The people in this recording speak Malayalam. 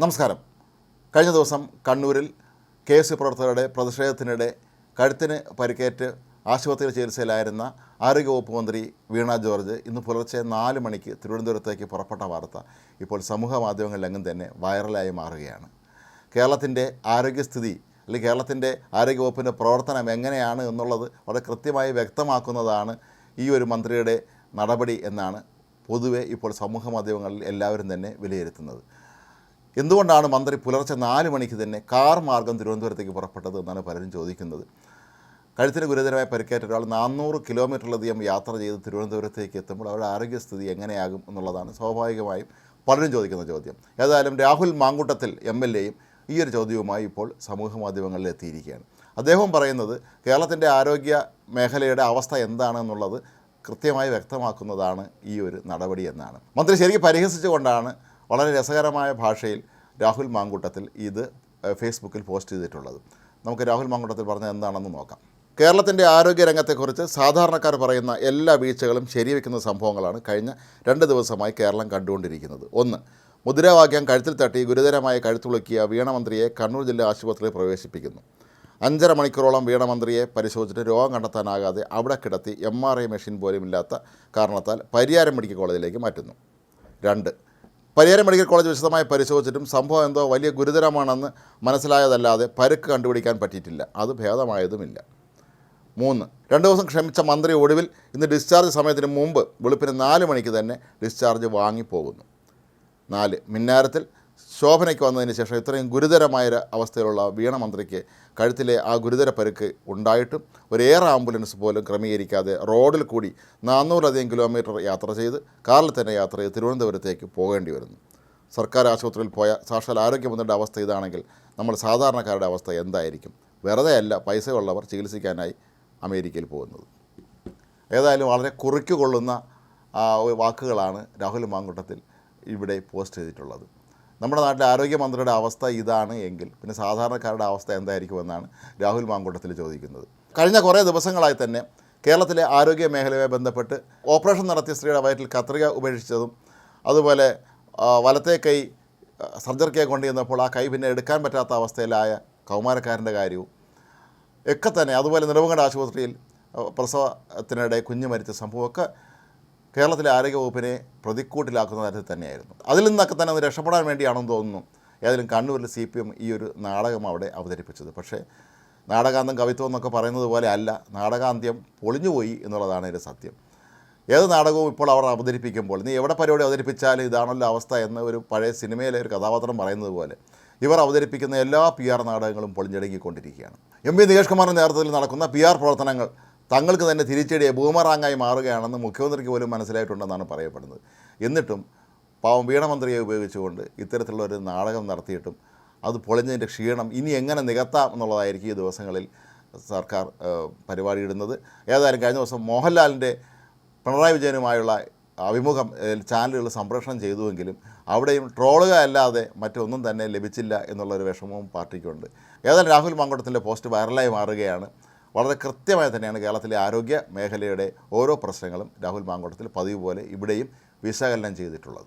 നമസ്കാരം. കഴിഞ്ഞ ദിവസം കണ്ണൂരിൽ KSU പ്രവർത്തകരുടെ പ്രതിഷേധത്തിനിടെ കഴുത്തിന് പരിക്കേറ്റ് ആശുപത്രിയിൽ ചികിത്സയിലായിരുന്ന ആരോഗ്യവകുപ്പ് മന്ത്രി വീണ ജോർജ് ഇന്ന് പുലർച്ചെ 4 മണിക്ക് തിരുവനന്തപുരത്തേക്ക് പുറപ്പെട്ട വാർത്ത ഇപ്പോൾ സമൂഹ മാധ്യമങ്ങളിലെങ്ങും തന്നെ വൈറലായി മാറുകയാണ്. കേരളത്തിൻ്റെ ആരോഗ്യസ്ഥിതി അല്ലെങ്കിൽ കേരളത്തിൻ്റെ ആരോഗ്യവകുപ്പിൻ്റെ പ്രവർത്തനം എങ്ങനെയാണ് എന്നുള്ളത് വളരെ കൃത്യമായി വ്യക്തമാക്കുന്നതാണ് ഈ ഒരു മന്ത്രിയുടെ നടപടി എന്നാണ് പൊതുവെ ഇപ്പോൾ സമൂഹ മാധ്യമങ്ങളിൽ എല്ലാവരും തന്നെ വിലയിരുത്തുന്നത്. എന്തുകൊണ്ടാണ് മന്ത്രി പുലർച്ചെ 4 മണിക്ക് തന്നെ കാർ മാർഗം തിരുവനന്തപുരത്തേക്ക് പുറപ്പെട്ടത് എന്നാണ് പലരും ചോദിക്കുന്നത്. കഴുത്തിന് ഗുരുതരമായി പരിക്കേറ്റ ഒരാൾ 400 കിലോമീറ്ററിലധികം യാത്ര ചെയ്ത് തിരുവനന്തപുരത്തേക്ക് എത്തുമ്പോൾ അവരുടെ ആരോഗ്യസ്ഥിതി എങ്ങനെയാകും എന്നുള്ളതാണ് സ്വാഭാവികമായും പലരും ചോദിക്കുന്ന ചോദ്യം. ഏതായാലും രാഹുൽ മാങ്കൂട്ടത്തിൽ MLAയും ഈ ഒരു ചോദ്യവുമായി ഇപ്പോൾ സമൂഹ മാധ്യമങ്ങളിൽ എത്തിയിരിക്കുകയാണ്. അദ്ദേഹം പറയുന്നത് കേരളത്തിൻ്റെ ആരോഗ്യ മേഖലയുടെ അവസ്ഥ എന്താണെന്നുള്ളത് കൃത്യമായി വ്യക്തമാക്കുന്നതാണ് ഈ ഒരു നടപടി എന്നാണ്. മന്ത്രി ശരിക്കും പരിഹസിച്ചുകൊണ്ടാണ് വളരെ രസകരമായ ഭാഷയിൽ രാഹുൽ മാങ്കൂട്ടത്തിൽ ഇത് ഫേസ്ബുക്കിൽ പോസ്റ്റ് ചെയ്തിട്ടുള്ളത്. നമുക്ക് രാഹുൽ മാങ്കൂട്ടത്തിൽ പറഞ്ഞത് എന്താണെന്ന് നോക്കാം. കേരളത്തിൻ്റെ ആരോഗ്യരംഗത്തെക്കുറിച്ച് സാധാരണക്കാർ പറയുന്ന എല്ലാ വീഴ്ചകളും ശരിവെക്കുന്ന സംഭവങ്ങളാണ് കഴിഞ്ഞ 2 ദിവസമായി കേരളം കണ്ടുകൊണ്ടിരിക്കുന്നത്. 1. മുദ്രാവാക്യം കഴുത്തിൽ തട്ടി ഗുരുതരമായി കഴുത്തുളുക്കിയ വീണമന്ത്രിയെ കണ്ണൂർ ജില്ലാ ആശുപത്രിയിൽ പ്രവേശിപ്പിക്കുന്നു. 5.5 മണിക്കൂറോളം വീണമന്ത്രിയെ പരിശോധിച്ചിട്ട് രോഗം കണ്ടെത്താനാകാതെ അവിടെ കിടത്തി MRI മെഷീൻ പോലും ഇല്ലാത്ത കാരണത്താൽ പരിയാരം മെഡിക്കൽ കോളേജിലേക്ക് മാറ്റുന്നു. 2. പരിയാരം മെഡിക്കൽ കോളേജ് വിശദമായി പരിശോധിച്ചിട്ടും സംഭവം എന്തോ വലിയ ഗുരുതരമാണെന്ന് മനസ്സിലായതല്ലാതെ പരുക്ക് കണ്ടുപിടിക്കാൻ പറ്റിയിട്ടില്ല. അത് ഭേദമായതുമില്ല. 3. 2 ദിവസം ക്ഷമിച്ച മന്ത്രി ഒടുവിൽ ഇന്ന് ഡിസ്ചാർജ് സമയത്തിന് മുമ്പ് വെളുപ്പിന് 4 മണിക്ക് തന്നെ ഡിസ്ചാർജ് വാങ്ങിപ്പോകുന്നു. 4. മിന്നാരത്തിൽ ശോഭനയ്ക്ക് വന്നതിന് ശേഷം ഇത്രയും ഗുരുതരമായ അവസ്ഥയിലുള്ള വീണമന്ത്രിക്ക് കഴുത്തിലെ ആ ഗുരുതര പരുക്ക് ഉണ്ടായിട്ടും ഒരു എയർ ആംബുലൻസ് പോലും ക്രമീകരിക്കാതെ റോഡിൽ കൂടി 400-ലധികം കിലോമീറ്റർ യാത്ര ചെയ്ത് കാറിൽ തന്നെ യാത്ര ചെയ്ത് തിരുവനന്തപുരത്തേക്ക് പോകേണ്ടി വരുന്നു. സർക്കാർ ആശുപത്രിയിൽ പോയ സാക്ഷാൽ ആരോഗ്യമന്ത്രിയുടെ അവസ്ഥ ഇതാണെങ്കിൽ നമ്മൾ സാധാരണക്കാരുടെ അവസ്ഥ എന്തായിരിക്കും? വെറുതെയല്ല പൈസയുള്ളവർ ചികിത്സിക്കാനായി അമേരിക്കയിൽ പോകുന്നത്. ഏതായാലും വളരെ കുറിക്കുകൊള്ളുന്ന വാക്കുകളാണ് രാഹുൽ മാങ്കൂട്ടത്തിൽ ഇവിടെ പോസ്റ്റ് ചെയ്തിട്ടുള്ളത്. നമ്മുടെ നാട്ടിലെ ആരോഗ്യമന്ത്രിയുടെ അവസ്ഥ ഇതാണ് എങ്കിൽ പിന്നെ സാധാരണക്കാരുടെ അവസ്ഥ എന്തായിരിക്കുമെന്നാണ് രാഹുൽ മാങ്കൂട്ടത്തിൽ ചോദിക്കുന്നത്. കഴിഞ്ഞ കുറേ ദിവസങ്ങളായി തന്നെ കേരളത്തിലെ ആരോഗ്യ മേഖലയുമായി ബന്ധപ്പെട്ട് ഓപ്പറേഷൻ നടത്തിയ സ്ത്രീയുടെ വയറ്റിൽ കത്രിക ഉപേക്ഷിച്ചതും അതുപോലെ വലത്തെ കൈ സർജറിക്കായി കൊണ്ടുവന്നപ്പോൾ ആ കൈ പിന്നെ എടുക്കാൻ പറ്റാത്ത അവസ്ഥയിലായ കൗമാരക്കാരൻ്റെ കാര്യവും ഒക്കെ തന്നെ, അതുപോലെ നെടുമങ്ങാട് ആശുപത്രിയിൽ പ്രസവത്തിനിടെ കുഞ്ഞ് മരിച്ച സംഭവമൊക്കെ കേരളത്തിലെ ആരോഗ്യവകുപ്പിനെ പ്രതിക്കൂട്ടിലാക്കുന്ന തരത്തിൽ തന്നെയായിരുന്നു. അതിൽ നിന്നൊക്കെ തന്നെ ഒന്ന് രക്ഷപ്പെടാൻ വേണ്ടിയാണെന്ന് തോന്നുന്നു ഏതായാലും കണ്ണൂരിൽ CPM ഈ ഒരു നാടകം അവിടെ അവതരിപ്പിച്ചത്. പക്ഷേ നാടകാന്തം കവിത്വം എന്നൊക്കെ പറയുന്നത് പോലെ അല്ല, നാടകാന്ത്യം പൊളിഞ്ഞുപോയി എന്നുള്ളതാണ് ഇതിൻ്റെ സത്യം. ഏത് നാടകവും ഇപ്പോൾ അവർ അവതരിപ്പിക്കുമ്പോൾ നീ എവിടെ പരിപാടി അവതരിപ്പിച്ചാലും ഇതാണല്ലോ അവസ്ഥ എന്ന് ഒരു പഴയ സിനിമയിലെ ഒരു കഥാപാത്രം പറയുന്നത് പോലെ ഇവർ അവതരിപ്പിക്കുന്ന എല്ലാ PR നാടകങ്ങളും പൊളിഞ്ഞടുങ്ങിക്കൊണ്ടിരിക്കുകയാണ്. MP നികേഷ് കുമാറിൻ്റെ നേതൃത്വത്തിൽ നടക്കുന്ന PR പ്രവർത്തനങ്ങൾ തങ്ങൾക്ക് തന്നെ തിരിച്ചടിയെ ബൂമറാങ്ങായി മാറുകയാണെന്ന് മുഖ്യമന്ത്രിക്ക് പോലും മനസ്സിലായിട്ടുണ്ടെന്നാണ് പറയപ്പെടുന്നത്. എന്നിട്ടും പാവം വീണമന്ത്രിയെ ഉപയോഗിച്ചുകൊണ്ട് ഇത്തരത്തിലുള്ള ഒരു നാടകം നടത്തിയിട്ടും അത് പൊളിഞ്ഞതിൻ്റെ ക്ഷീണം ഇനി എങ്ങനെ നികത്താം എന്നുള്ളതായിരിക്കും ഈ ദിവസങ്ങളിൽ സർക്കാർ പരിപാടിയിടുന്നത്. ഏതായാലും കഴിഞ്ഞ ദിവസം മോഹൻലാലിൻ്റെ പിണറായി വിജയനുമായുള്ള അഭിമുഖം ചാനലുകൾ സംപ്രേഷണം ചെയ്തുവെങ്കിലും അവിടെയും ട്രോളുക അല്ലാതെ മറ്റൊന്നും തന്നെ ലഭിച്ചില്ല എന്നുള്ളൊരു വിഷമവും പാർട്ടിക്കുണ്ട്. ഏതായാലും രാഹുൽ മാങ്കൂട്ടത്തിൻ്റെ പോസ്റ്റ് വൈറലായി മാറുകയാണ്. വളരെ കൃത്യമായി തന്നെയാണ് കേരളത്തിലെ ആരോഗ്യ മേഖലയുടെ ഓരോ പ്രശ്നങ്ങളും രാഹുൽ മാങ്കൂട്ടത്തിൽ പതിവ് പോലെ ഇവിടെയും വിശകലനം ചെയ്തിട്ടുള്ളത്.